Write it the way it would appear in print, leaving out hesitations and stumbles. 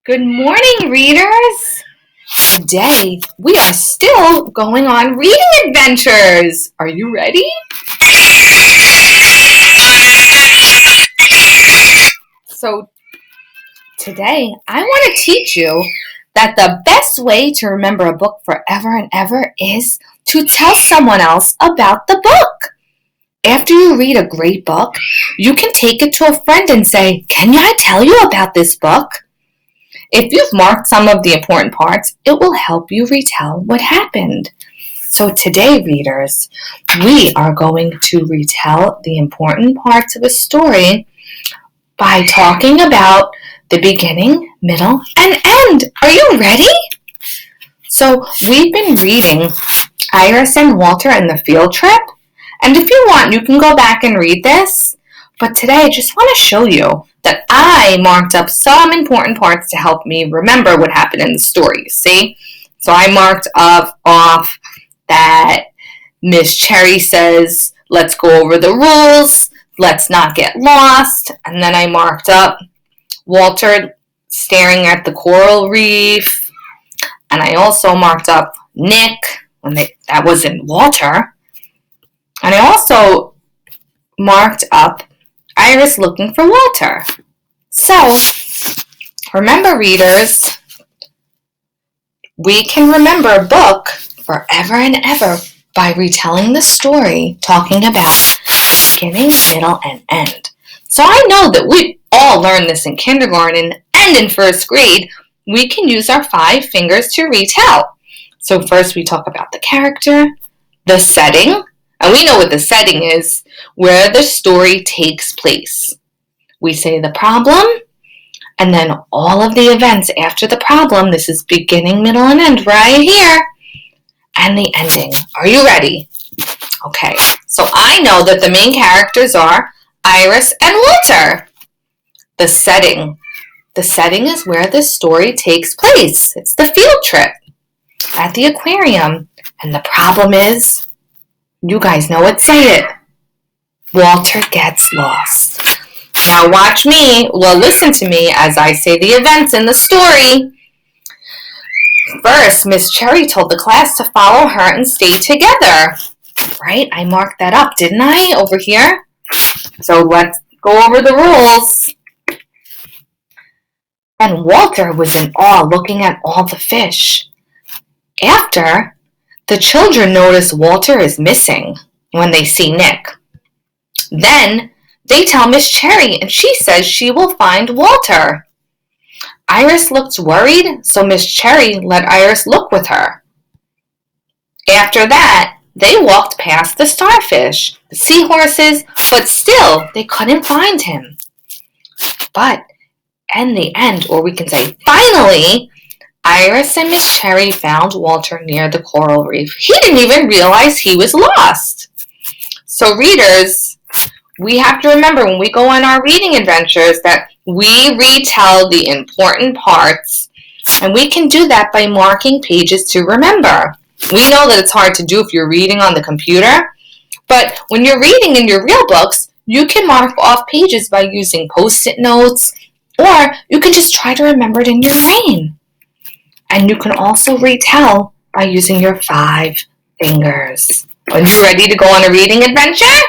Good morning, readers! Today, we are still going on reading adventures. Are you ready? So, today, I want to teach you that the best way to remember a book forever and ever is to tell someone else about the book. After you read a great book, you can take it to a friend and say, "Can I tell you about this book?" If you've marked some of the important parts, it will help you retell what happened. So today, readers, we are going to retell the important parts of a story by talking about the beginning, middle, and end. Are you ready? So we've been reading Iris and Walter and the field trip. And if you want, you can go back and read this. But today, I just want to show you that I marked up some important parts to help me remember what happened in the story, see? So I marked off that Miss Cherry says, "Let's go over the rules, let's not get lost." And then I marked up Walter staring at the coral reef. And I also marked up Nick, that wasn't Walter. And I also marked up Iris looking for Walter. So, remember, readers, we can remember a book forever and ever by retelling the story, talking about beginning, middle, and end. So I know that we all learned this in kindergarten and in first grade. We can use our 5 fingers to retell. So first we talk about the character, the setting, and we know what the setting is, where the story takes place. We say the problem, and then all of the events after the problem. This is beginning, middle, and end right here. And the ending. Are you ready? Okay, so I know that the main characters are Iris and Walter. The setting. The setting is where the story takes place. It's the field trip at the aquarium. And the problem is, you guys know it, say it. Walter gets lost. Now watch me, listen to me as I say the events in the story. First, Miss Cherry told the class to follow her and stay together. Right? I marked that up, didn't I, over here? So let's go over the rules. And Walter was in awe looking at all the fish. After, the children notice Walter is missing when they see Nick. Then they tell Miss Cherry, and she says she will find Walter. Iris looked worried, so Miss Cherry let Iris look with her. After that, they walked past the starfish, the seahorses, but still they couldn't find him. But in the end, or we can say finally, Iris and Miss Cherry found Walter near the coral reef. He didn't even realize he was lost. So readers, we have to remember when we go on our reading adventures that we retell the important parts, and we can do that by marking pages to remember. We know that it's hard to do if you're reading on the computer, but when you're reading in your real books, you can mark off pages by using Post-it notes, or you can just try to remember it in your brain. And you can also retell by using your 5 fingers. Are you ready to go on a reading adventure?